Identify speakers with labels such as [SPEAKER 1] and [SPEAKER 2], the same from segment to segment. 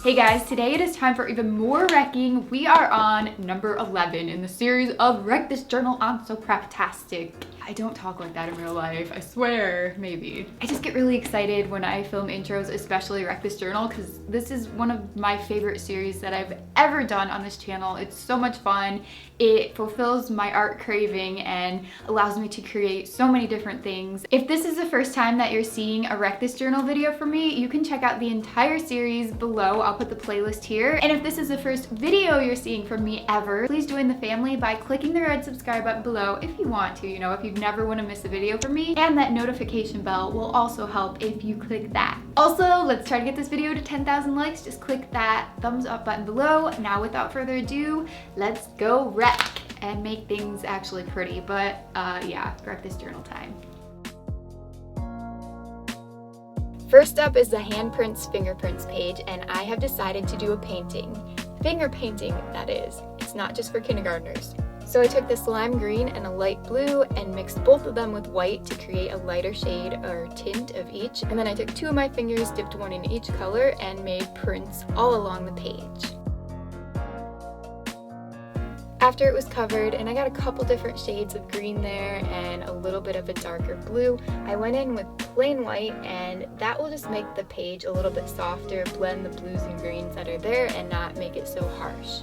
[SPEAKER 1] Hey guys, today it is time for even more wrecking. We are on number 11 in the series of Wreck This Journal on SoCraftastic. I don't talk like that in real life, I swear, maybe. I just get really excited when I film intros, especially Wreck This Journal, because this is one of my favorite series that I've ever done on this channel. It's so much fun. It fulfills my art craving and allows me to create so many different things. If this is the first time that you're seeing a Wreck This Journal video from me, you can check out the entire series below. I'll put the playlist here. And if this is the first video you're seeing from me ever, please join the family by clicking the red subscribe button below if you want to, if you never want to miss a video from me. And that notification bell will also help if you click that. Also, let's try to get this video to 10,000 likes. Just click that thumbs up button below. Now, without further ado, let's go wreck and make things actually pretty. But yeah, Wreck This Journal time. First up is the Handprints fingerprints page, and I have decided to do a painting. Finger painting, that is. It's not just for kindergartners. So I took this lime green and a light blue and mixed both of them with white to create a lighter shade or tint of each. And then I took two of my fingers, dipped one in each color, and made prints all along the page. After it was covered, and I got a couple different shades of green there and a little bit of a darker blue, I went in with plain white, and that will just make the page a little bit softer, blend the blues and greens that are there and not make it so harsh.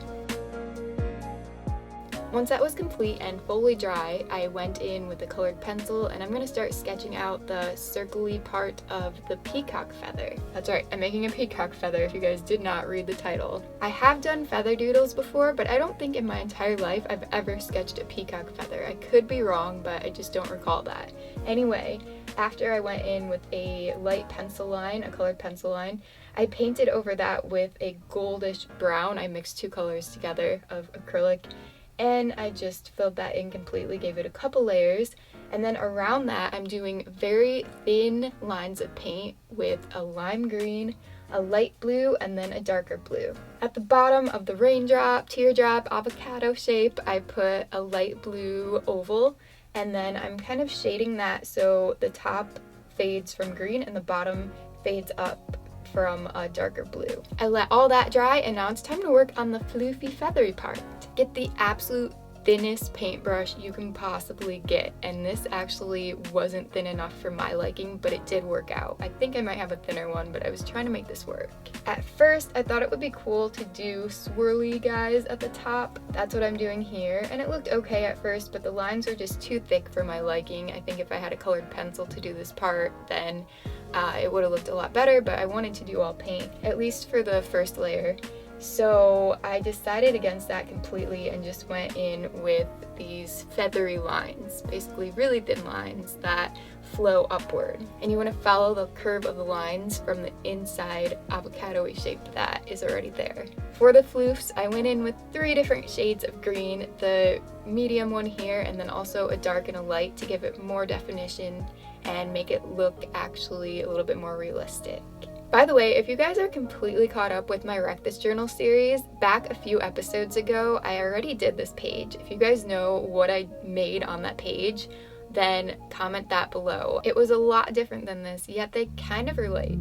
[SPEAKER 1] Once that was complete and fully dry, I went in with a colored pencil, and I'm going to start sketching out the circle-y part of the peacock feather. That's right, I'm making a peacock feather if you guys did not read the title. I have done feather doodles before, but I don't think in my entire life I've ever sketched a peacock feather. I could be wrong, but I just don't recall that. Anyway, after I went in with a light pencil line, a colored pencil line, I painted over that with a goldish brown. I mixed two colors together of acrylic, and I just filled that in completely, gave it a couple layers, and then around that I'm doing very thin lines of paint with a lime green, a light blue, and then a darker blue. At the bottom of the raindrop, teardrop, avocado shape, I put a light blue oval, and then I'm kind of shading that so the top fades from green and the bottom fades up from a darker blue. I let all that dry, and now it's time to work on the floofy feathery part. Get the absolute thinnest paintbrush you can possibly get, and this actually wasn't thin enough for my liking, but it did work out. I think I might have a thinner one, but I was trying to make this work. At first, I thought it would be cool to do swirly guys at the top. That's what I'm doing here, and it looked okay at first, but the lines were just too thick for my liking. I think if I had a colored pencil to do this part, then it would have looked a lot better, but I wanted to do all paint, at least for the first layer. So I decided against that completely and just went in with these feathery lines, basically really thin lines that flow upward. And you want to follow the curve of the lines from the inside avocado-y shape that is already there. For the floofs, I went in with 3 different shades of green, the medium one here, and then also a dark and a light to give it more definition and make it look actually a little bit more realistic. By the way, if you guys are completely caught up with my Wreck This Journal series, back a few episodes ago, I already did this page. If you guys know what I made on that page, then comment that below. It was a lot different than this, yet they kind of relate.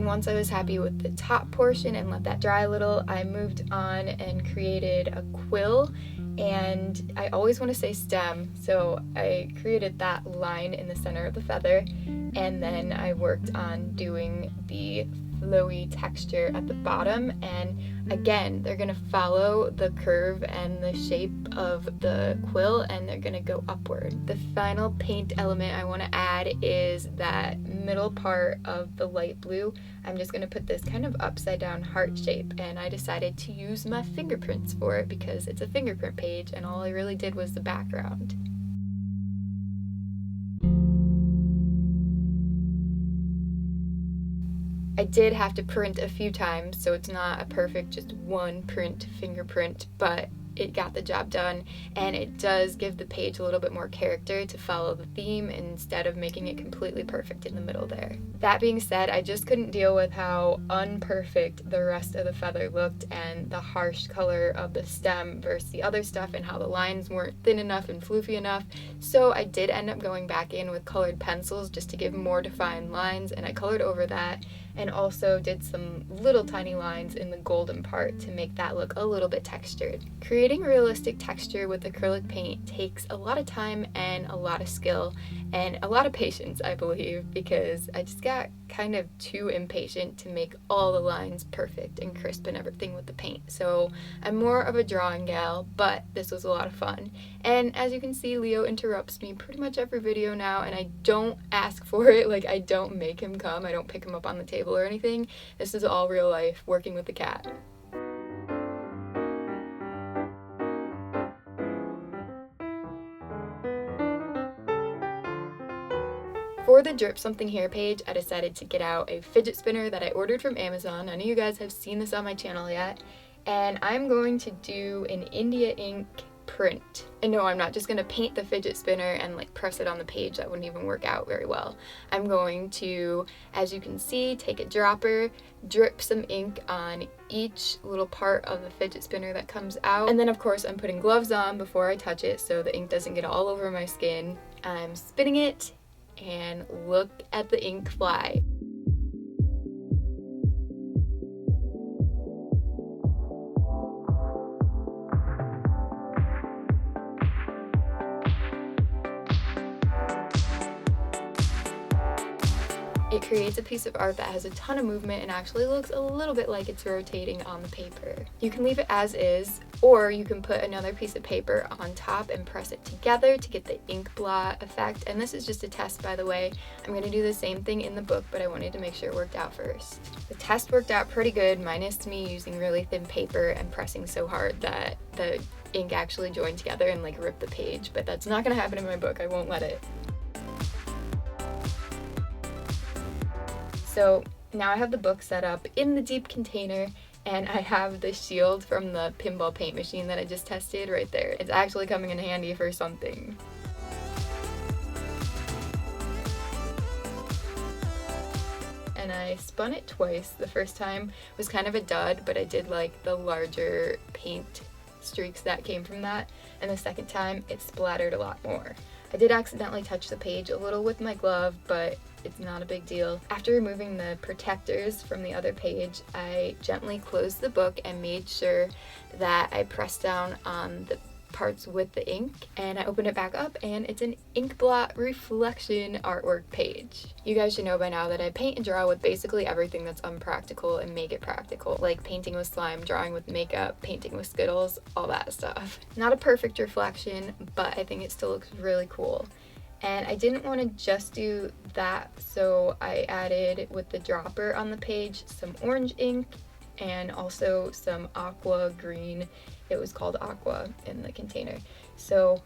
[SPEAKER 1] Once I was happy with the top portion and let that dry a little, I moved on and created a quill, and I always want to say stem, so I created that line in the center of the feather, and then I worked on doing the flowy texture at the bottom, and again, they're going to follow the curve and the shape of the quill, and they're going to go upward. The final paint element I want to add is that middle part of the light blue. I'm just going to put this kind of upside down heart shape, and I decided to use my fingerprints for it because it's a fingerprint page and all I really did was the background. I did have to print a few times, so it's not a perfect just one print fingerprint, but it got the job done, and it does give the page a little bit more character to follow the theme instead of making it completely perfect in the middle there. That being said, I just couldn't deal with how unperfect the rest of the feather looked and the harsh color of the stem versus the other stuff, and how the lines weren't thin enough and floofy enough. So I did end up going back in with colored pencils just to give more defined lines, and I colored over that and also did some little tiny lines in the golden part to make that look a little bit textured. Creating realistic texture with acrylic paint takes a lot of time and a lot of skill and a lot of patience, I believe, because I just got kind of too impatient to make all the lines perfect and crisp and everything with the paint. So I'm more of a drawing gal, but this was a lot of fun. And as you can see, Leo interrupts me pretty much every video now, and I don't ask for it. Like, I don't make him come, I don't pick him up on the table or anything. This is all real life, working with the cat. For the Drip Something Here page, I decided to get out a fidget spinner that I ordered from Amazon. None of you guys have seen this on my channel yet. And I'm going to do an India ink print. And no, I'm not just going to paint the fidget spinner and like press it on the page. That wouldn't even work out very well. I'm going to, as you can see, take a dropper, drip some ink on each little part of the fidget spinner that comes out. And then of course I'm putting gloves on before I touch it so the ink doesn't get all over my skin. I'm spinning it, and look at the ink fly. It creates a piece of art that has a ton of movement and actually looks a little bit like it's rotating on the paper. You can leave it as is, or you can put another piece of paper on top and press it together to get the ink blot effect. And this is just a test, by the way. I'm going to do the same thing in the book, but I wanted to make sure it worked out first. The test worked out pretty good, minus me using really thin paper and pressing so hard that the ink actually joined together and like ripped the page. But that's not going to happen in my book. I won't let it. So now I have the book set up in the deep container, and I have the shield from the pinball paint machine that I just tested right there. It's actually coming in handy for something. And I spun it twice. The first time was kind of a dud, but I did like the larger paint streaks that came from that. And the second time it splattered a lot more. I did accidentally touch the page a little with my glove, but it's not a big deal. After removing the protectors from the other page, I gently closed the book and made sure that I pressed down on the parts with the ink, and I opened it back up, and it's an ink blot reflection artwork page. You guys should know by now that I paint and draw with basically everything that's unpractical and make it practical, like painting with slime, drawing with makeup, painting with Skittles, all that stuff. Not a perfect reflection, but I think it still looks really cool. And I didn't want to just do that, so I added with the dropper on the page some orange ink and also some aqua green. It was called Aqua in the container. So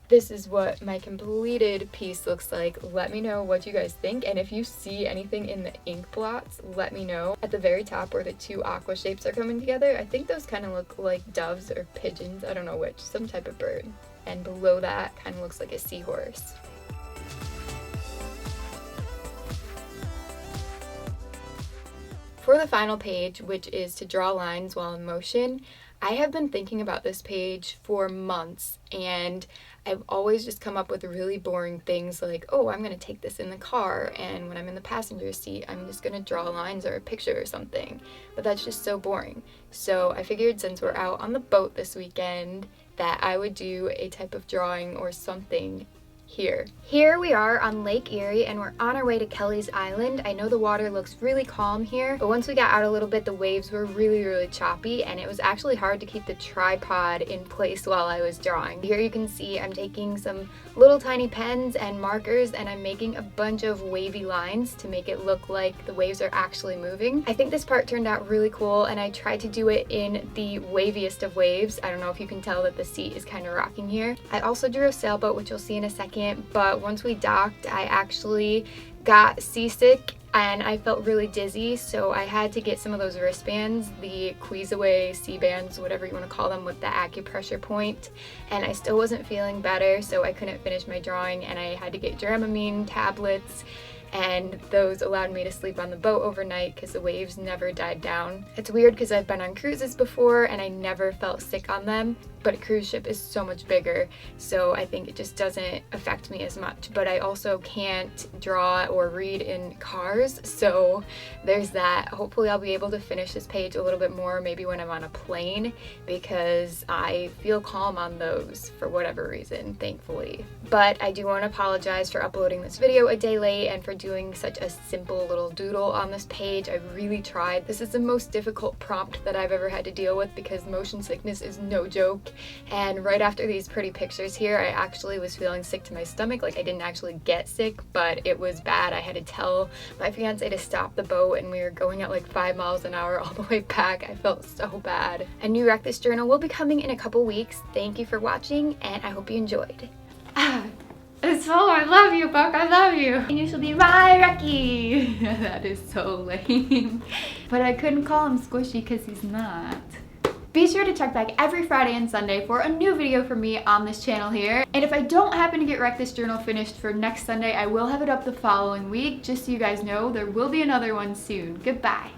[SPEAKER 1] this is what my completed piece looks like. Let me know what you guys think, and if you see anything in the ink blots, let me know. At the very top where the two aqua shapes are coming together, I think those kind of look like doves or pigeons, I don't know which, some type of bird. And below that kind of looks like a seahorse. For the final page, which is to draw lines while in motion, I have been thinking about this page for months, and I've always just come up with really boring things like, oh, I'm going to take this in the car, and when I'm in the passenger seat, I'm just going to draw lines or a picture or something. But that's just so boring. So I figured since we're out on the boat this weekend that I would do a type of drawing or something here. Here we are on Lake Erie, and we're on our way to Kelly's Island. I know the water looks really calm here, but once we got out a little bit, the waves were really choppy, and it was actually hard to keep the tripod in place while I was drawing. Here you can see I'm taking some little tiny pens and markers, and I'm making a bunch of wavy lines to make it look like the waves are actually moving. I think this part turned out really cool, and I tried to do it in the waviest of waves. I don't know if you can tell that the seat is kind of rocking here. I also drew a sailboat, which you'll see in a second, but once we docked, I actually got seasick and I felt really dizzy, so I had to get some of those wristbands, the Away C-bands, whatever you want to call them, with the acupressure point, and I still wasn't feeling better, so I couldn't finish my drawing, and I had to get Dramamine tablets, and those allowed me to sleep on the boat overnight because the waves never died down. It's weird because I've been on cruises before and I never felt sick on them, but a cruise ship is so much bigger, so I think it just doesn't affect me as much. But I also can't draw or read in cars, so there's that. Hopefully I'll be able to finish this page a little bit more, maybe when I'm on a plane, because I feel calm on those for whatever reason, thankfully. But I do want to apologize for uploading this video a day late and for doing such a simple little doodle on this page. I really tried. This is the most difficult prompt that I've ever had to deal with because motion sickness is no joke. And right after these pretty pictures here, I actually was feeling sick to my stomach. Like, I didn't actually get sick, but it was bad. I had to tell my fiance to stop the boat, and we were going at like 5 miles an hour all the way back. I felt so bad. A new Wreck This journal will be coming in a couple weeks. Thank you for watching, and I hope you enjoyed. It's full. I love you, Buck. I love you. And you shall be my Recky. That is so lame. But I couldn't call him Squishy because he's not. Be sure to check back every Friday and Sunday for a new video from me on this channel here. And if I don't happen to get Wreck This journal finished for next Sunday, I will have it up the following week. Just so you guys know, there will be another one soon. Goodbye.